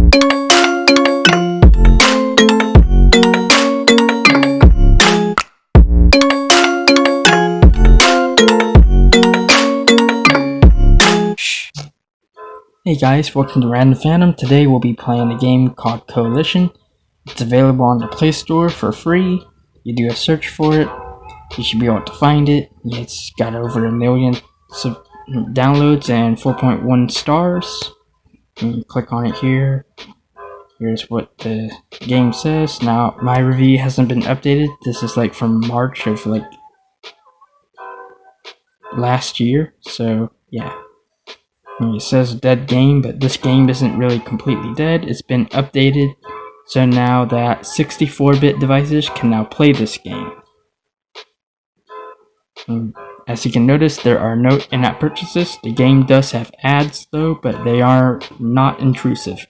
Hey guys, welcome to Random Fandom. Today we'll be playing a game called Coalition. It's available on the Play Store for free. You do a search for it, you should be able to find it. It's got over 1 million downloads and 4.1 stars. You click on it here. Here's what the game says. Now, my review hasn't been updated. This is like from March of like last year, so yeah. It says dead game, but this game isn't really completely dead. It's been updated, so now that 64-bit devices can now play this game. As you can notice, there are no in-app purchases. The game does have ads though, but they are not intrusive.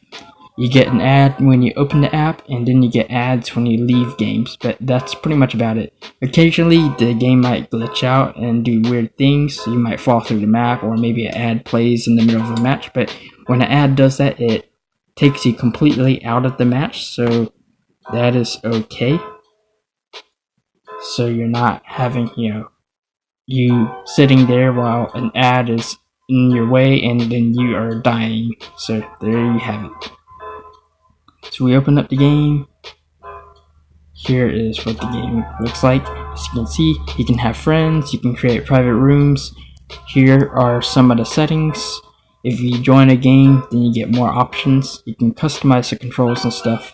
You get an ad when you open the app, and then you get ads when you leave games, but that's pretty much about it. Occasionally, the game might glitch out and do weird things. You might fall through the map, or maybe an ad plays in the middle of a match, but when an ad does that, it takes you completely out of the match, so that is okay. So you're not having, you sitting there while an ad is in your way, and then you are dying. So there you have it. So we open up the game. Here is what the game looks like. As you can see, you can have friends, you can create private rooms. Here are some of the settings. If you join a game, then you get more options. You can customize the controls and stuff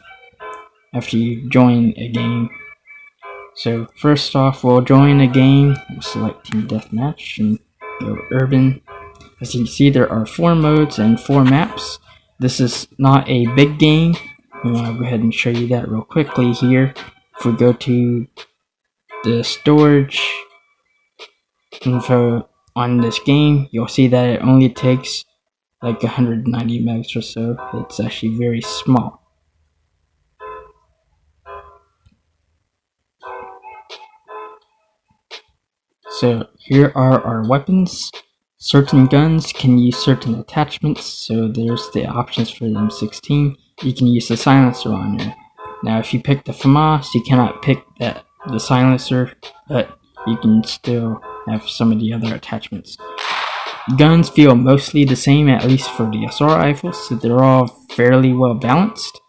after you join a game. So first off, we'll join a game. We'll select Team Deathmatch and go Urban. As you can see, there are 4 modes and 4 maps. This is not a big game. I'll go ahead and show you that real quickly here. If we go to the storage info on this game, you'll see that it only takes like 190 megs or so. It's actually very small. So here are our weapons. Certain guns can use certain attachments, so there's the options for the M16. You can use the silencer on there. Now if you pick the FAMAS, you cannot pick the silencer, but you can still have some of the other attachments. Guns feel mostly the same, at least for the assault rifles, so they're all fairly well balanced.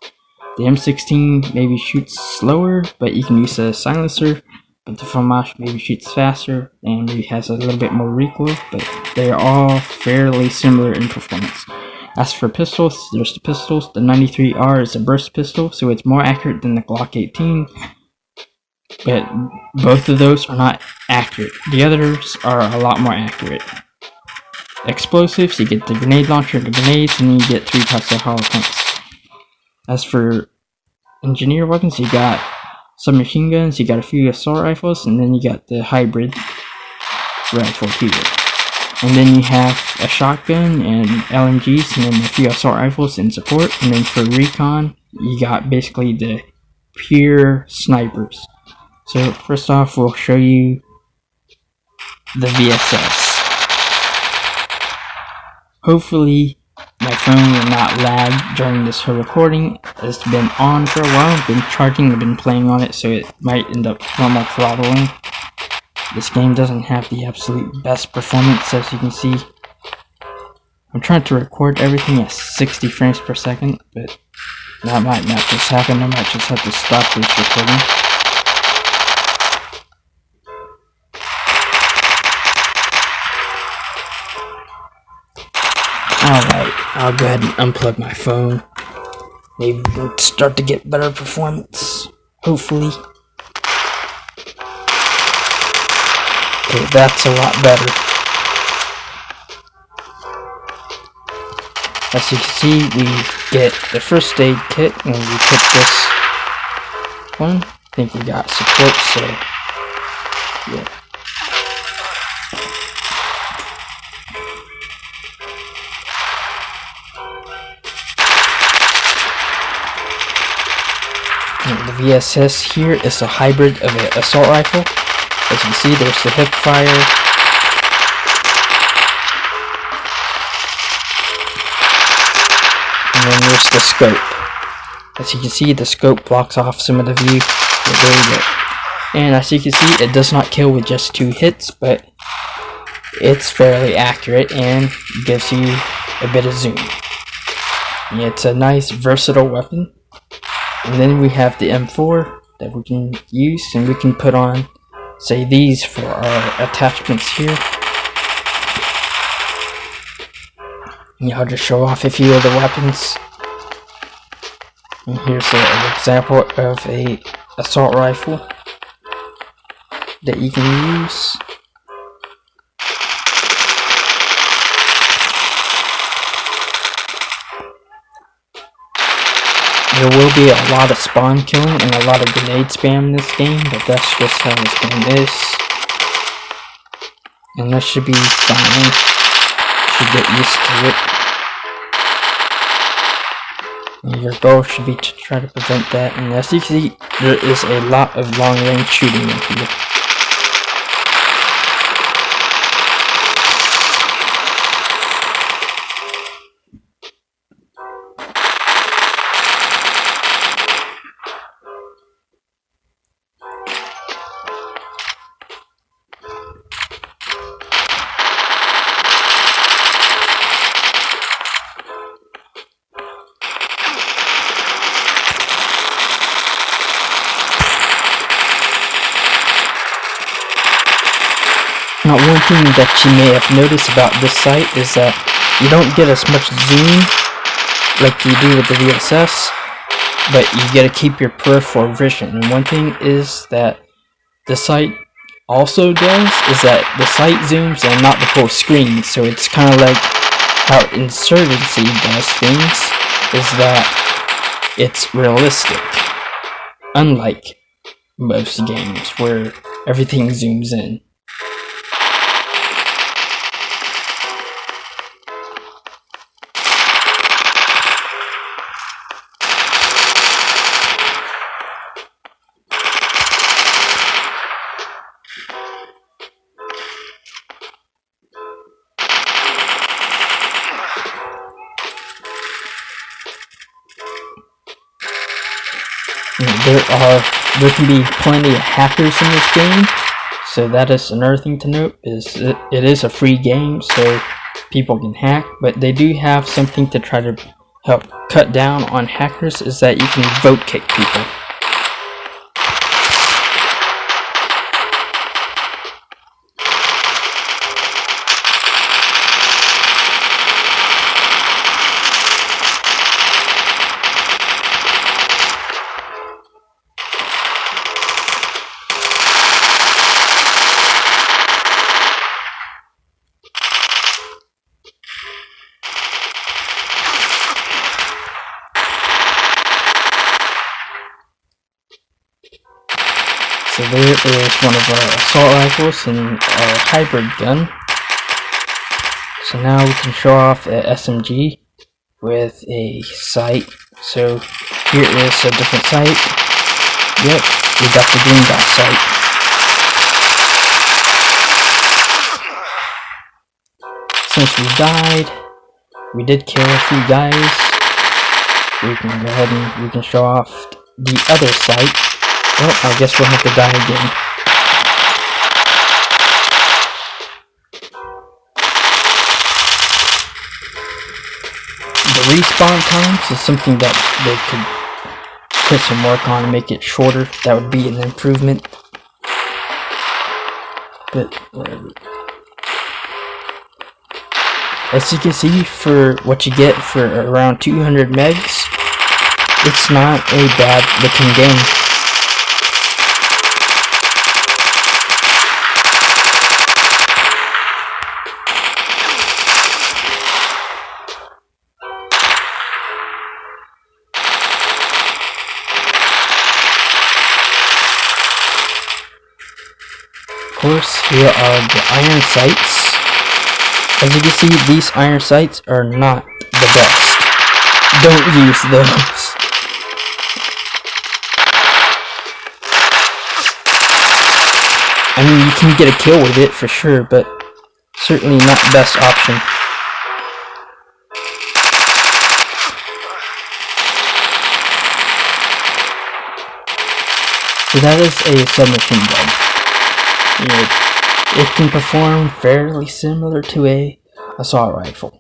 The M16 maybe shoots slower, but you can use a silencer. But the FAMAS maybe shoots faster and maybe has a little bit more recoil, but they are all fairly similar in performance. As for pistols, there's the pistols. The 93R is a burst pistol, so it's more accurate than the Glock 18, but both of those are not accurate. The others are a lot more accurate. Explosives, you get the grenade launcher, the grenades, and you get 3 types of hollow points. As for engineer weapons, you got submachine guns, you got a few assault rifles, and then you got the hybrid rifle here. And then you have a shotgun and LMGs, and then a few assault rifles in support. And then for recon, you got basically the pure snipers. So first off, we'll show you the VSS. Hopefully my phone will not lag during this whole recording. It's been on for a while, I've been charging, I've been playing on it, so it might end up normal throttling. This game doesn't have the absolute best performance, as you can see. I'm trying to record everything at 60 frames per second, but that might not just happen. I might just have to stop this recording. Alright, I'll go ahead and unplug my phone. Maybe we'll start to get better performance, hopefully. Okay, that's a lot better. As you can see, we get the first aid kit when we put this one. I think we got support, so yeah. And the VSS here is a hybrid of an assault rifle. As you can see, there's the hip fire. And then there's is the scope. As you can see, the scope blocks off some of the view. There we go. And as you can see, it does not kill with just 2 hits, but it's fairly accurate and gives you a bit of zoom. Yeah, it's a nice versatile weapon. And then we have the M4 that we can use, and we can put on, say, these for our attachments here. Yeah, I'll just show off a few of the weapons. And here's an example of a assault rifle that you can use. There will be a lot of spawn killing and a lot of grenade spam in this game, but that's just how this game is. And that should be fine. Should get used to it. And your goal should be to try to prevent that. And as you can see, there is a lot of long range shooting in here. Now, one thing that you may have noticed about this site is that you don't get as much zoom like you do with the VSS, but you gotta keep your peripheral vision. And one thing is that the site also does is that the site zooms and not the whole screen. So it's kind of like how Insurgency does things, is that it's realistic, unlike most games where everything zooms in. There can be plenty of hackers in this game, so that is another thing to note. Is it is a free game, so people can hack, but they do have something to try to help cut down on hackers, is that you can vote kick people. So there is one of our assault rifles and our hybrid gun. So now we can show off an SMG with a sight. So here is a different sight. Yep, we got the green dot sight. Since we died, we did kill a few guys. We can go ahead and we can show off the other sight. Well, I guess we'll have to die again. The respawn times is something that they could put some work on and make it shorter. That would be an improvement. But whatever. As you can see, for what you get for around 200 megs, it's not a bad looking game. Of course, here are the iron sights. As you can see, these iron sights are not the best. Don't use those. I mean, you can get a kill with it for sure, but certainly not the best option. So that is a submachine gun. It can perform fairly similar to a assault rifle.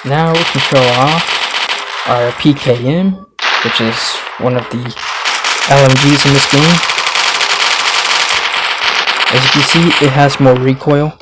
Now we can show off our PKM, which is one of the LMGs in this game. As you can see, it has more recoil.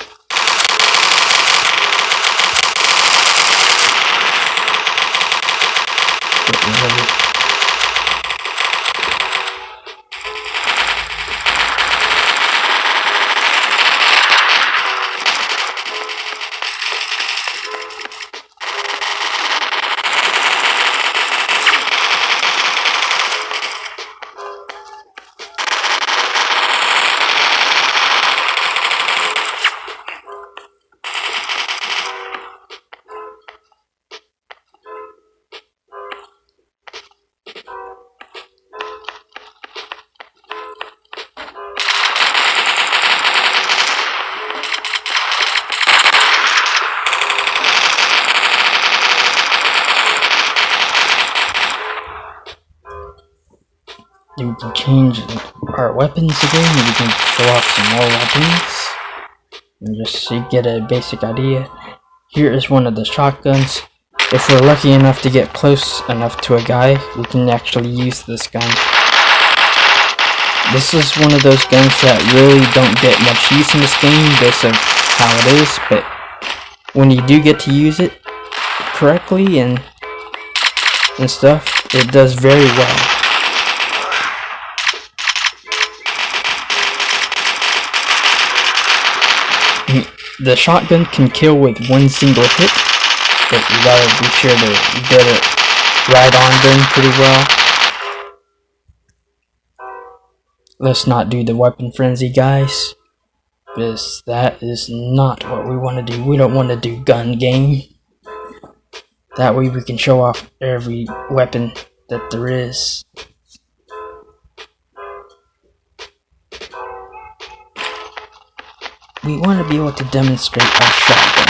We can change our weapons again. We can show off some more weapons. And just so you get a basic idea. Here is one of the shotguns. If we're lucky enough to get close enough to a guy, we can actually use this gun. This is one of those guns that really don't get much use in this game because of how it is, but when you do get to use it correctly and stuff, it does very well. The shotgun can kill with one single hit, but you gotta be sure to get it right on them pretty well. Let's not do the weapon frenzy, guys, because that is not what we want to do. We don't want to do gun game. That way we can show off every weapon that there is. We want to be able to demonstrate our shotgun.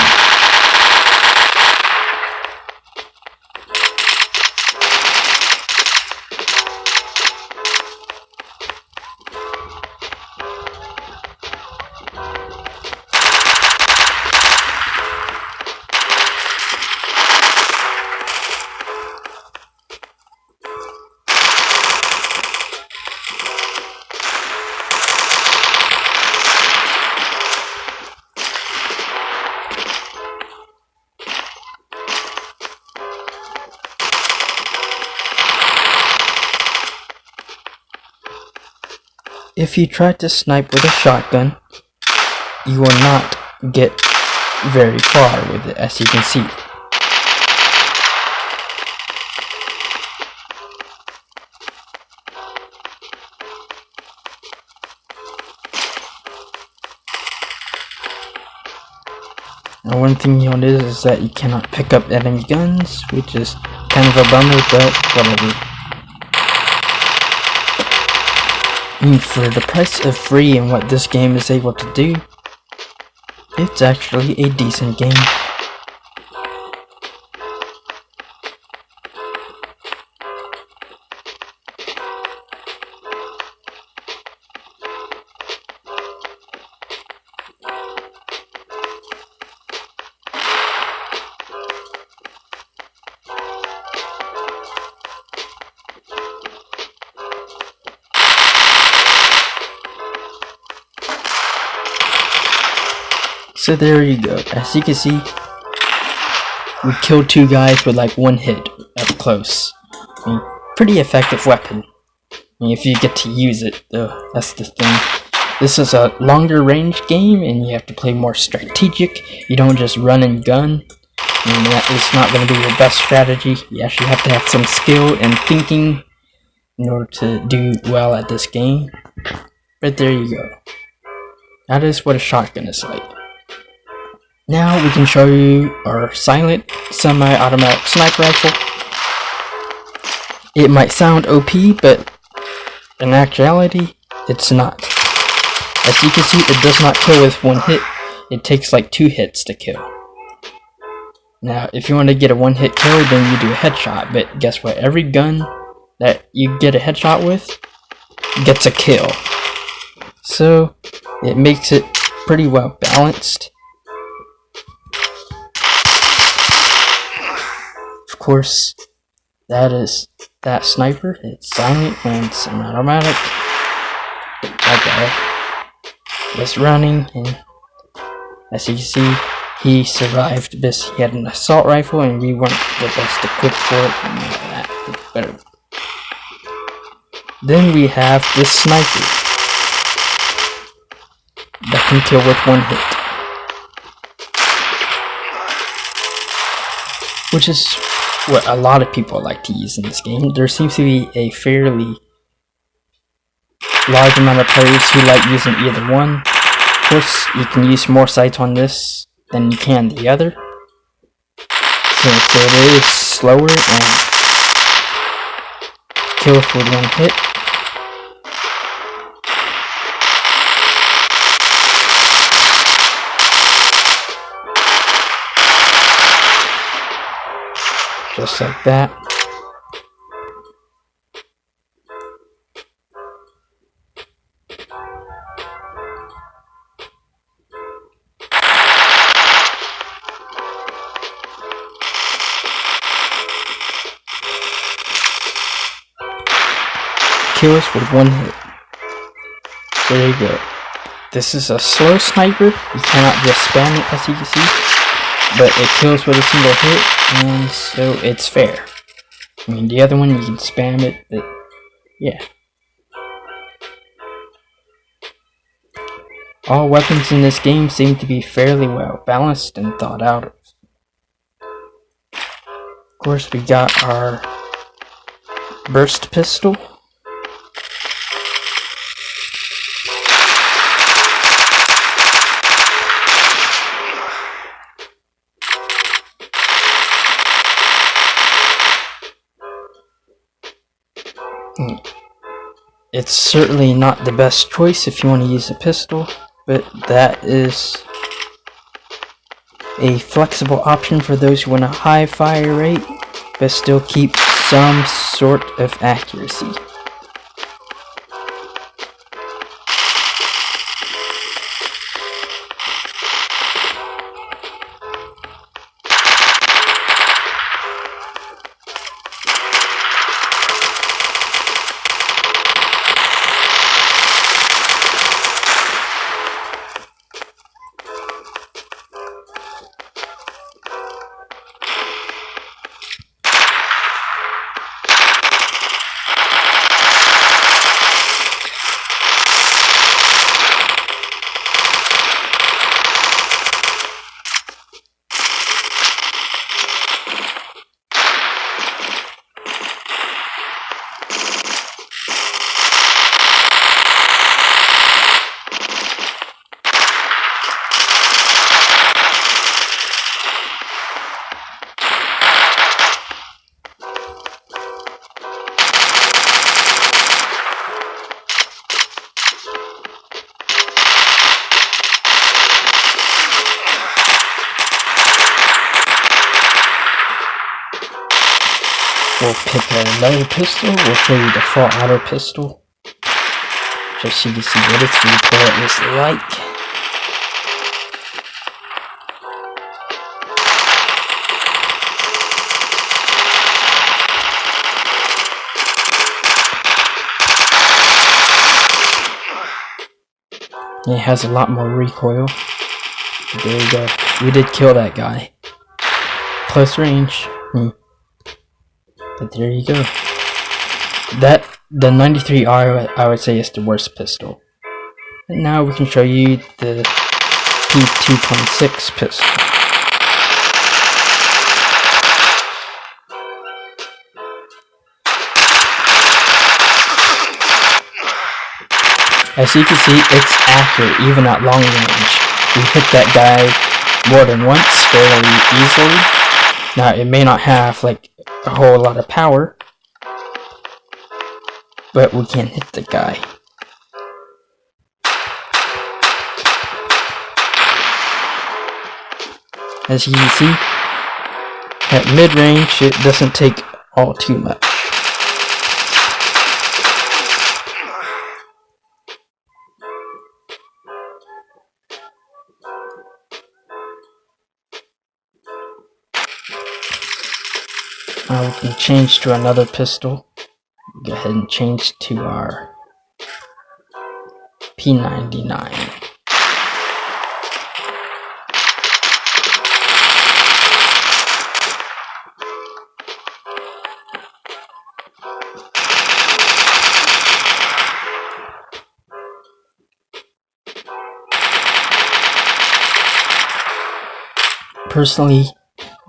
If you try to snipe with a shotgun, you will not get very far with it, as you can see. Now, one thing you'll notice is that you cannot pick up enemy guns, which is kind of a bummer, but whatever. For the price of free and what this game is able to do, it's actually a decent game. So there you go. As you can see, we killed two guys with like one hit up close. I mean, pretty effective weapon. I mean, if you get to use it, though, that's the thing. This is a longer range game, and you have to play more strategic. You don't just run and gun. I mean, that is not going to be your best strategy. You actually have to have some skill and thinking in order to do well at this game. But there you go. That is what a shotgun is like. Now we can show you our silent semi-automatic sniper rifle. It might sound OP, but in actuality, it's not. As you can see, it does not kill with one hit. It takes like 2 hits to kill. Now, if you want to get a one-hit kill, then you do a headshot, but guess what? Every gun that you get a headshot with gets a kill. So it makes it pretty well balanced. Of course, that sniper. It's silent and semi-automatic. That guy was running, and as you can see, he survived this. He had an assault rifle, and we weren't the best equipped for it. And that better. Then we have this sniper that can kill with one hit, which is what a lot of people like to use in this game. There seems to be a fairly large amount of players who like using either one. Of course, you can use more sights on this than you can the other, since it is slower and kills with one hit. Just like that. Kills with one hit. So there you go. This is a slow sniper. You cannot just spam it, as you can see, but it kills with a single hit, and so it's fair. I mean, the other one you can spam it, but yeah. All weapons in this game seem to be fairly well balanced and thought out. Of course, we got our burst pistol. It's certainly not the best choice if you want to use a pistol, but that is a flexible option for those who want a high fire rate but still keep some sort of accuracy. We'll pick another pistol. We'll show you the full auto pistol, just so you can see what its recoil is like. It has a lot more recoil. There you go. We did kill that guy. Close range. But there you go. The 93R, I would say, is the worst pistol. And now we can show you the P226 pistol. As you can see, it's accurate even at long range. We hit that guy more than once fairly easily. Now, it may not have like a whole lot of power, but we can hit the guy. As you can see, at mid-range it doesn't take all too much. Now we can change to another pistol. Go ahead and change to our P99. Personally,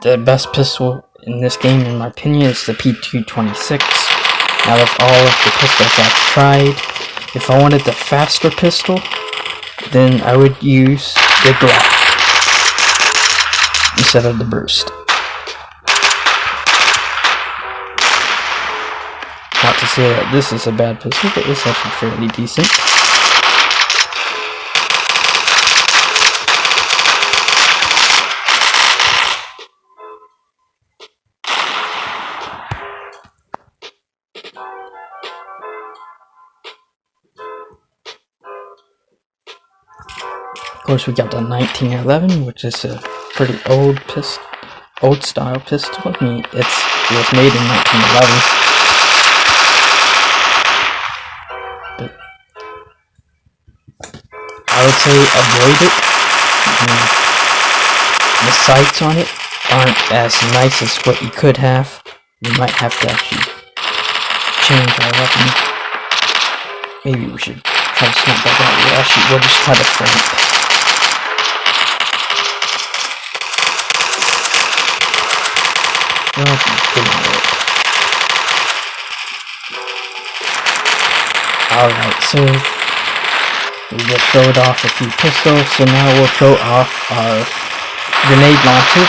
the best pistol in this game, in my opinion, is the P226. Out of all of the pistols I've tried, if I wanted the faster pistol, then I would use the Glock instead of the Burst. Not to say that this is a bad pistol, but it's actually fairly decent. Of course, we got the 1911, which is a pretty old style pistol. I mean, it was made in 1911. But I would say avoid it. The sights on it aren't as nice as what you could have. You might have to actually change our weapon. Maybe we should try to snap that out. We'll just try to flank. Alright, so we just showed off a few pistols, so now we'll show off our grenade launcher.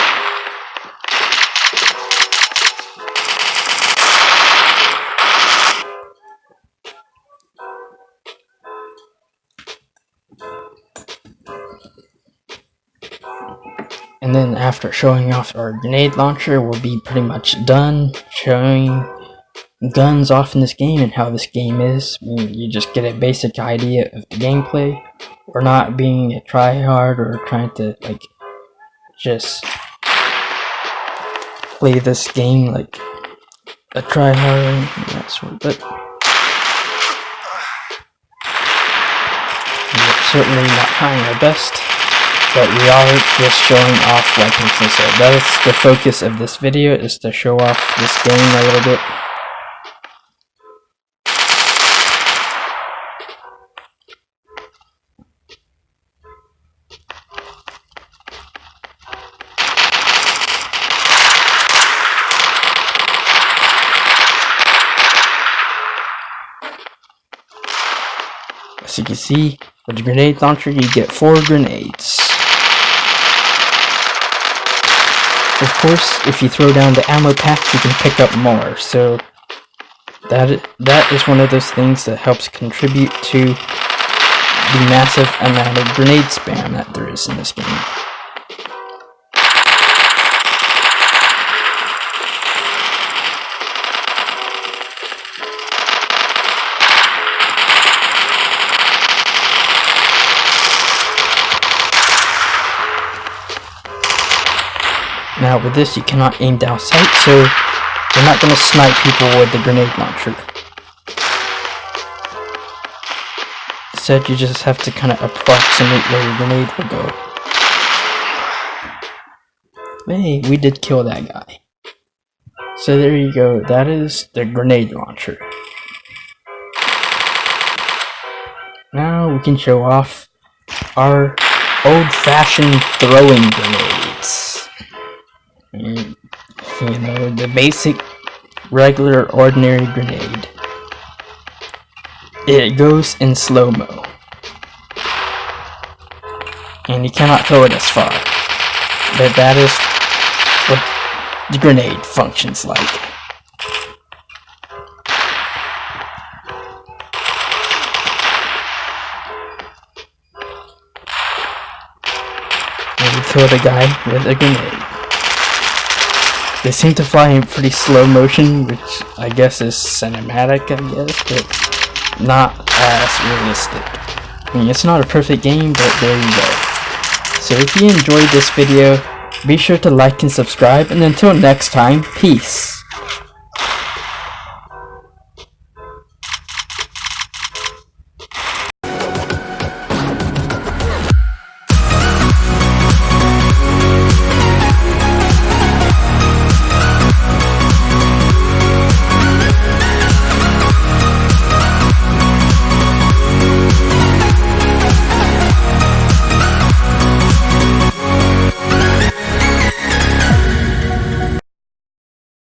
And then after showing off our grenade launcher, we'll be pretty much done showing guns off in this game and how this game is. I mean, you just get a basic idea of the gameplay. We're not being a tryhard or trying to like just play this game like a tryhard or anything of that sort, but we're certainly not trying our best. But we are just showing off weapons instead. That's the focus of this video, is to show off this game a little bit. As you can see, with the grenade launcher, you get 4 grenades. Of course, if you throw down the ammo pack, you can pick up more, so that is one of those things that helps contribute to the massive amount of grenade spam that there is in this game. Now with this, you cannot aim down sight, so you're not going to snipe people with the grenade launcher. Instead, you just have to kind of approximate where your grenade will go. Hey, we did kill that guy. So there you go, that is the grenade launcher. Now we can show off our old-fashioned throwing grenades. You know, the basic, regular, ordinary grenade. It goes in slow-mo. And you cannot throw it as far. But that is what the grenade functions like. And you kill the guy with a grenade. They seem to fly in pretty slow motion, which I guess is cinematic, but not as realistic. I mean, it's not a perfect game, but there you go. So if you enjoyed this video, be sure to like and subscribe, and until next time, peace!